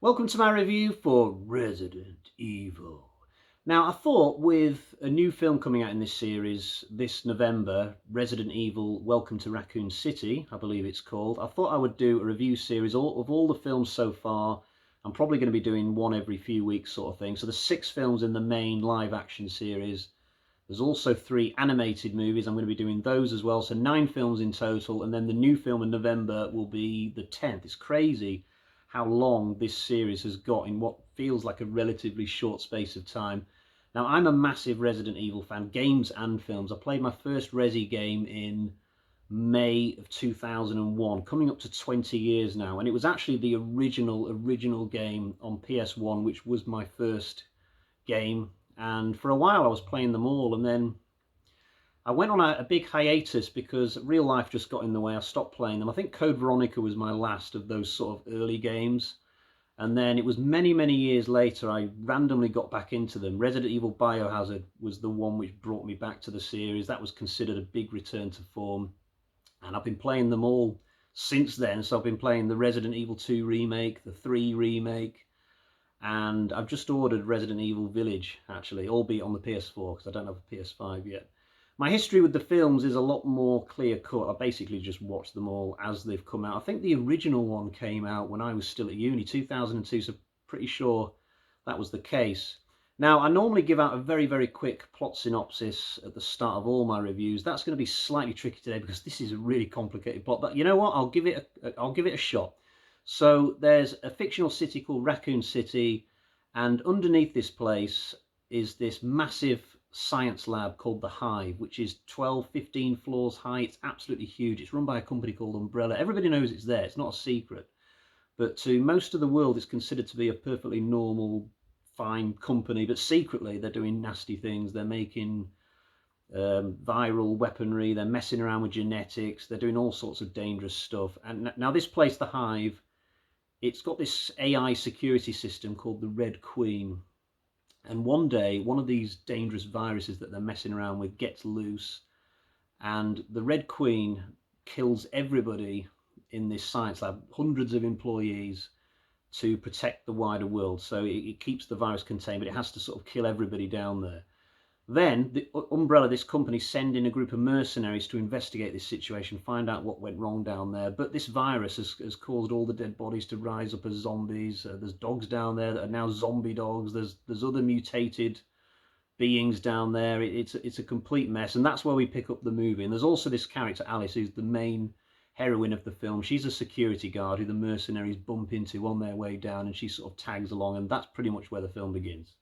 Welcome to my review for Resident Evil. Now, I thought with a new film coming out in this series this November, Resident Evil Welcome to Raccoon City, I believe it's called, I thought I would do a review series of all the films so far. I'm probably going to be doing one every few weeks sort of thing. So there's 6 films in the main live action series. There's also 3 animated movies. I'm going to be doing those as well. So 9 films in total. And then the new film in November will be the 10th. It's crazy how long this series has got in what feels like a relatively short space of time. Now, I'm a massive Resident Evil fan, games and films. I played my first Resi game in May of 2001, coming up to 20 years now, and it was actually the original game on PS1, which was my first game. And for a while I was playing them all, and then I went on a big hiatus because real life just got in the way. I stopped playing them. I think Code Veronica was my last of those sort of early games. And then it was many years later I randomly got back into them. Resident Evil Biohazard was the one which brought me back to the series. That was considered a big return to form. And I've been playing them all since then. So I've been playing the Resident Evil 2 remake, the 3 remake, and I've just ordered Resident Evil Village, actually, albeit on the PS4 because I don't have a PS5 yet. My history with the films is a lot more clear-cut. I basically just watched them all as they've come out. I think the original one came out when I was still at uni, 2002, so pretty sure that was the case. Now, I normally give out a very quick plot synopsis at the start of all my reviews. That's going to be slightly tricky today because this is a really complicated plot, but you know what? I'll give it a shot. So there's a fictional city called Raccoon City, and underneath this place is this massive science lab called the Hive, which is 15 floors high. It's absolutely huge. It's run by a company called Umbrella. Everybody knows it's there. It's not a secret. But to most of the world, it's considered to be a perfectly normal, fine company. But secretly, they're doing nasty things. They're making viral weaponry. They're messing around with genetics. They're doing all sorts of dangerous stuff. And now this place, the Hive, it's got this AI security system called the Red Queen. And one day, one of these dangerous viruses that they're messing around with gets loose, and the Red Queen kills everybody in this science lab, hundreds of employees, to protect the wider world. So it keeps the virus contained, but it has to sort of kill everybody down there. Then the Umbrella, this company, send in a group of mercenaries to investigate this situation, find out what went wrong down there. But this virus has caused all the dead bodies to rise up as zombies. There's dogs down there that are now zombie dogs. There's other mutated beings down there. It's a complete mess, and that's where we pick up the movie. And there's also this character, Alice, who's the main heroine of the film. She's a security guard who the mercenaries bump into on their way down, and she sort of tags along, and that's pretty much where the film begins.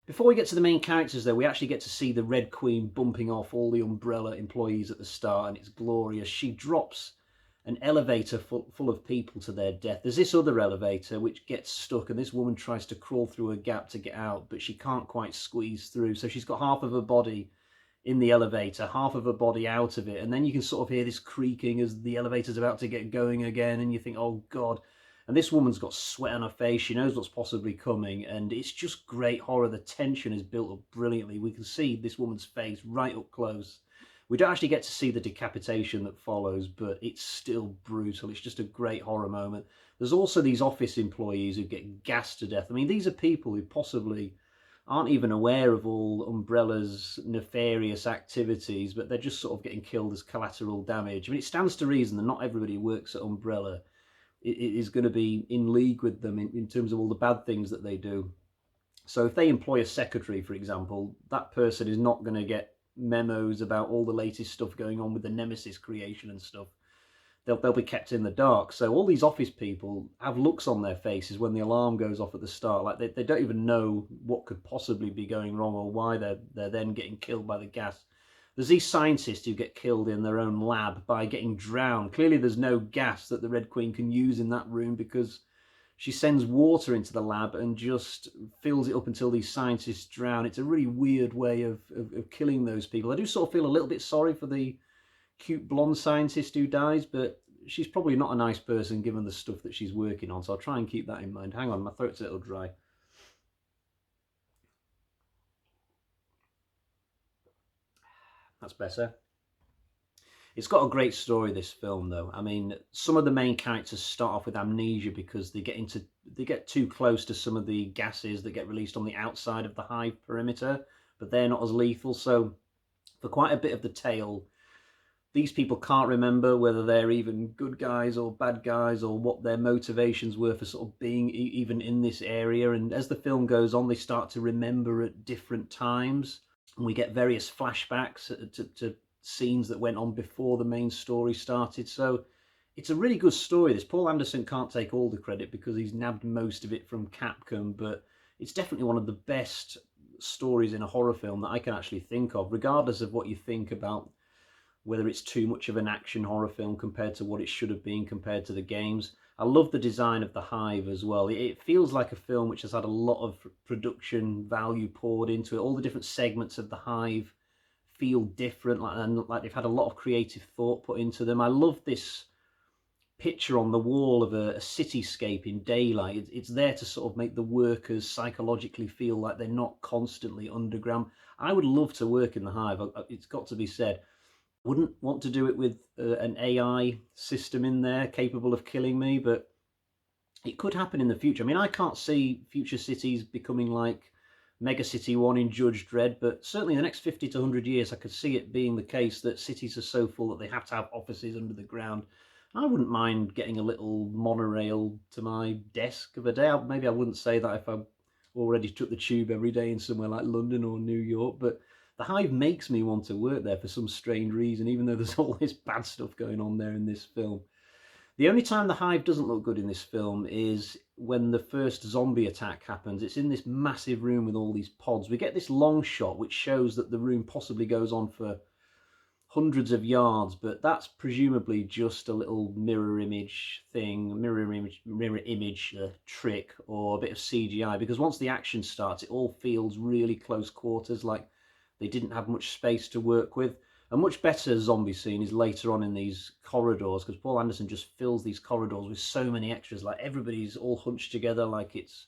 Before we get to the main characters, though, we actually get to see the Red Queen bumping off all the Umbrella employees at the start, and it's glorious. She drops an elevator full of people to their death. There's this other elevator which gets stuck, and this woman tries to crawl through a gap to get out, but she can't quite squeeze through. So she's got half of her body in the elevator, half of her body out of it, and then you can sort of hear this creaking as the elevator's about to get going again, and you think, oh God. And this woman's got sweat on her face. She knows what's possibly coming, and it's just great horror. The tension is built up brilliantly. We can see this woman's face right up close. We don't actually get to see the decapitation that follows, but it's still brutal. It's just a great horror moment. There's also these office employees who get gassed to death. I mean, these are people who possibly aren't even aware of all Umbrella's nefarious activities, but they're just sort of getting killed as collateral damage. I mean, it stands to reason that not everybody who works at Umbrella is going to be in league with them in terms of all the bad things that they do. So if they employ a secretary, for example, that person is not going to get memos about all the latest stuff going on with the Nemesis creation and stuff. They'll be kept in the dark. So all these office people have looks on their faces when the alarm goes off at the start, like they don't even know what could possibly be going wrong or why they're then getting killed by the gas. There's these scientists who get killed in their own lab by getting drowned. Clearly there's no gas that the Red Queen can use in that room because she sends water into the lab and just fills it up until these scientists drown. It's a really weird way of killing those people. I do sort of feel a little bit sorry for the cute blonde scientist who dies, but she's probably not a nice person given the stuff that she's working on, so I'll try and keep that in mind. Hang on, my throat's a little dry. That's better. It's got a great story, this film, though. I mean, some of the main characters start off with amnesia because they get too close to some of the gases that get released on the outside of the hive perimeter, but they're not as lethal. So for quite a bit of the tale, these people can't remember whether they're even good guys or bad guys, or what their motivations were for sort of being even in this area. And as the film goes on, they start to remember at different times, and we get various flashbacks to scenes that went on before the main story started. So it's a really good story. This Paul Anderson can't take all the credit because he's nabbed most of it from Capcom, but it's definitely one of the best stories in a horror film that I can actually think of, regardless of what you think about whether it's too much of an action horror film compared to what it should have been compared to the games. I love the design of the hive as well. It feels like a film which has had a lot of production value poured into it. All the different segments of the hive feel different, and like they've had a lot of creative thought put into them. I love this picture on the wall of a cityscape in daylight. It's there to sort of make the workers psychologically feel like they're not constantly underground. I would love to work in the hive. It's got to be said. Wouldn't want to do it with an AI system in there capable of killing me, but it could happen in the future. I mean, I can't see future cities becoming like Mega City 1 in Judge Dredd, but certainly in the next 50 to 100 years, I could see it being the case that cities are so full that they have to have offices under the ground. I wouldn't mind getting a little monorail to my desk of a day. Maybe I wouldn't say that if I already took the tube every day in somewhere like London or New York, but the hive makes me want to work there for some strange reason, even though there's all this bad stuff going on there in this film. The only time the hive doesn't look good in this film is when the first zombie attack happens. It's in this massive room with all these pods. We get this long shot which shows that the room possibly goes on for hundreds of yards, but that's presumably just a little mirror image thing, mirror image trick, or a bit of CGI, because once the action starts, it all feels really close quarters, like they didn't have much space to work with. A much better zombie scene is later on in these corridors, because Paul Anderson just fills these corridors with so many extras, like everybody's all hunched together like it's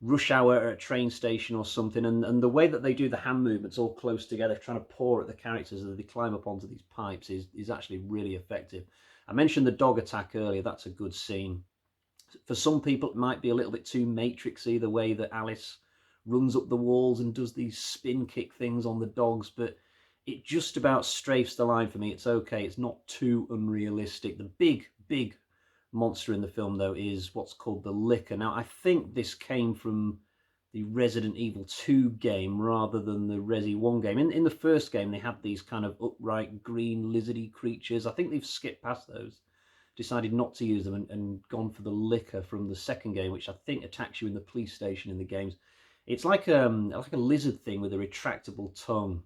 rush hour at a train station or something, and the way that they do the hand movements all close together, trying to pour at the characters as they climb up onto these pipes, is actually really effective. I mentioned the dog attack earlier. That's a good scene. For some people, it might be a little bit too Matrixy, the way that Alice runs up the walls and does these spin kick things on the dogs, but it just about strafes the line for me. It's okay. It's not too unrealistic. The big monster in the film, though, is what's called the Licker. Now, I think this came from the Resident Evil 2 game rather than the Resi 1 game. In the first game, they had these kind of upright green lizardy creatures. I think they've skipped past those, decided not to use them, and gone for the Licker from the second game, which I think attacks you in the police station in the games. It's like a lizard thing with a retractable tongue,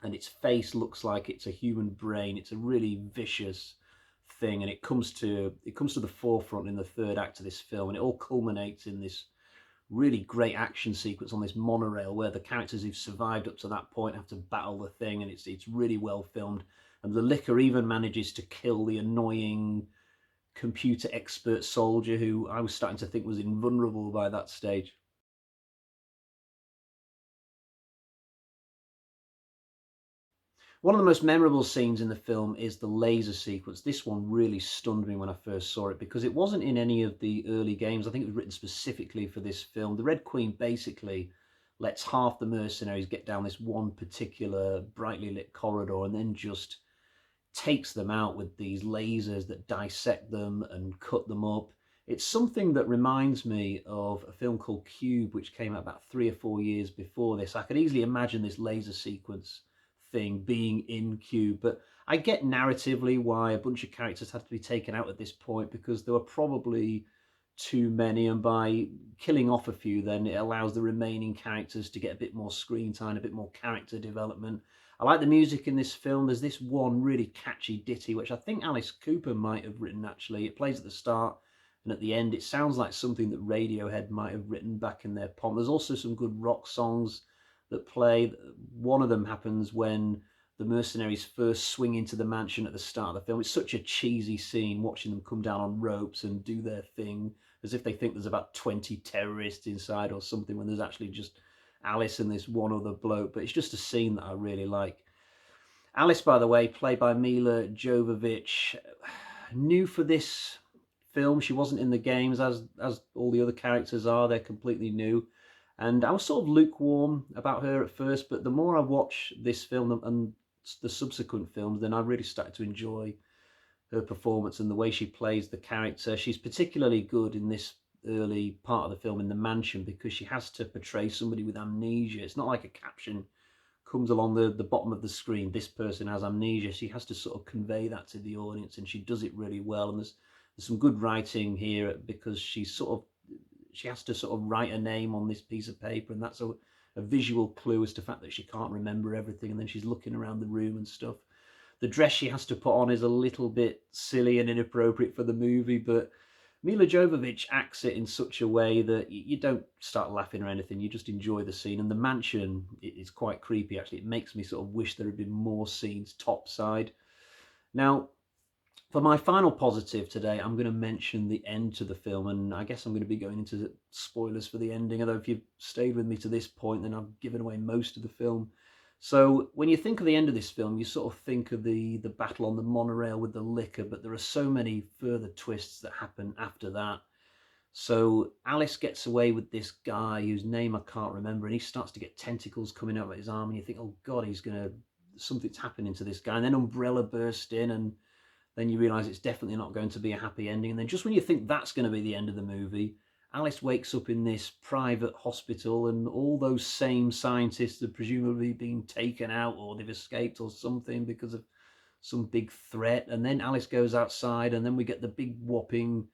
and its face looks like it's a human brain. It's a really vicious thing, and it comes to the forefront in the third act of this film, and it all culminates in this really great action sequence on this monorail where the characters who've survived up to that point have to battle the thing, and it's really well filmed. And the Licker even manages to kill the annoying computer expert soldier who I was starting to think was invulnerable by that stage. One of the most memorable scenes in the film is the laser sequence. This one really stunned me when I first saw it because it wasn't in any of the early games. I think it was written specifically for this film. The Red Queen basically lets half the mercenaries get down this one particular brightly lit corridor and then just takes them out with these lasers that dissect them and cut them up. It's something that reminds me of a film called Cube, which came out about 3 or 4 years before this. I could easily imagine this laser sequence thing being in Cube, but I get narratively why a bunch of characters had to be taken out at this point, because there were probably too many, and by killing off a few, then it allows the remaining characters to get a bit more screen time, a bit more character development. I like the music in this film. There's this one really catchy ditty, which I think Alice Cooper might have written, actually. It plays at the start and at the end. It sounds like something that Radiohead might have written back in their pomp. There's also some good rock songs that play. One of them happens when the mercenaries first swing into the mansion at the start of the film. It's such a cheesy scene, watching them come down on ropes and do their thing, as if they think there's about 20 terrorists inside or something, when there's actually just Alice and this one other bloke. But it's just a scene that I really like. Alice, by the way, played by Milla Jovavich, new for this film. She wasn't in the games as all the other characters are. They're completely new. And I was sort of lukewarm about her at first, but the more I watch this film and the subsequent films, then I really started to enjoy her performance and the way she plays the character. She's particularly good in this early part of the film in the mansion because she has to portray somebody with amnesia. It's not like a caption comes along the bottom of the screen, this person has amnesia. She has to sort of convey that to the audience, and she does it really well. And there's some good writing here because she has to sort of write a name on this piece of paper, and that's a visual clue as to the fact that she can't remember everything, and then she's looking around the room and stuff. The dress she has to put on is a little bit silly and inappropriate for the movie, but Milla Jovovich acts it in such a way that you don't start laughing or anything, you just enjoy the scene. And the mansion is quite creepy, actually. It makes me sort of wish there had been more scenes topside. Now, for my final positive today, I'm going to mention the end to the film, and I guess I'm going to be going into spoilers for the ending, although if you've stayed with me to this point, then I've given away most of the film. So when you think of the end of this film, you sort of think of the battle on the monorail with the liquor, but there are so many further twists that happen after that. So Alice gets away with this guy whose name I can't remember, and he starts to get tentacles coming out of his arm, and you think, oh God, something's happening to this guy. And then Umbrella burst in, and then you realise it's definitely not going to be a happy ending. And then just when you think that's going to be the end of the movie, Alice wakes up in this private hospital, and all those same scientists have presumably been taken out, or they've escaped or something because of some big threat. And then Alice goes outside, and then we get the big whopping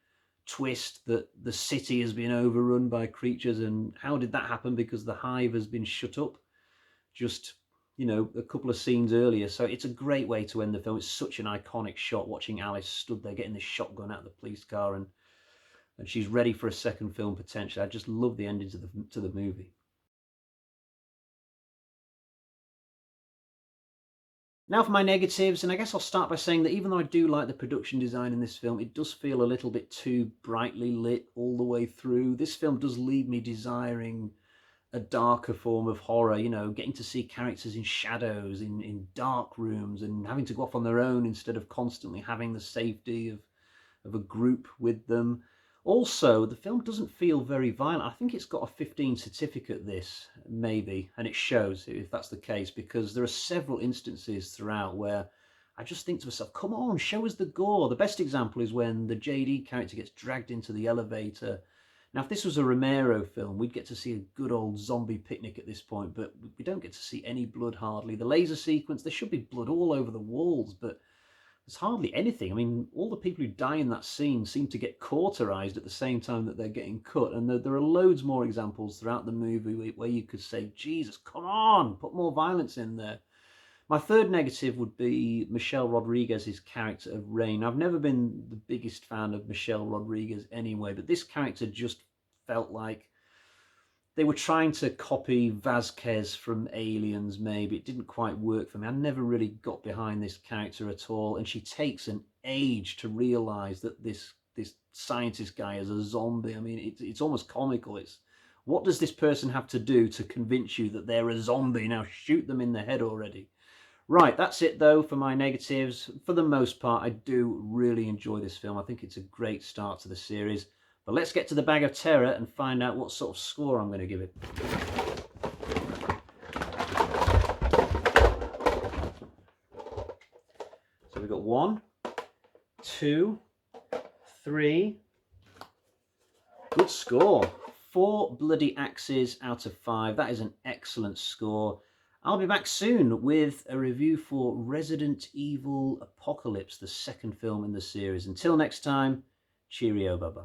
twist that the city has been overrun by creatures. And how did that happen? Because the hive has been shut up just, a couple of scenes earlier. So it's a great way to end the film. It's such an iconic shot, watching Alice stood there getting the shotgun out of the police car, and she's ready for a second film potentially. I just love the ending to the movie. Now for my negatives, and I guess I'll start by saying that even though I do like the production design in this film, it does feel a little bit too brightly lit all the way through. This film does leave me desiring a darker form of horror, getting to see characters in shadows, in dark rooms, and having to go off on their own instead of constantly having the safety of a group with them. Also, the film doesn't feel very violent. I think it's got a 15 certificate, this, maybe, and it shows if that's the case, because there are several instances throughout where I just think to myself, come on, show us the gore. The best example is when the JD character gets dragged into the elevator. Now, if this was a Romero film, we'd get to see a good old zombie picnic at this point, but we don't get to see any blood hardly. The laser sequence, there should be blood all over the walls, but there's hardly anything. I mean, all the people who die in that scene seem to get cauterized at the same time that they're getting cut. And there are loads more examples throughout the movie where you could say, Jesus, come on, put more violence in there. My third negative would be Michelle Rodriguez's character of Rain. I've never been the biggest fan of Michelle Rodriguez anyway, but this character just felt like they were trying to copy Vasquez from Aliens, maybe. It didn't quite work for me. I never really got behind this character at all, and she takes an age to realise that this scientist guy is a zombie. I mean, it's almost comical. It's, what does this person have to do to convince you that they're a zombie? Now shoot them in the head already. Right, that's it though for my negatives. For the most part, I do really enjoy this film. I think it's a great start to the series. But let's get to the bag of terror and find out what sort of score I'm going to give it. So we've got 1, 2, 3. Good score. 4 bloody axes out of 5. That is an excellent score. I'll be back soon with a review for Resident Evil Apocalypse, the second film in the series. Until next time, cheerio, bye-bye.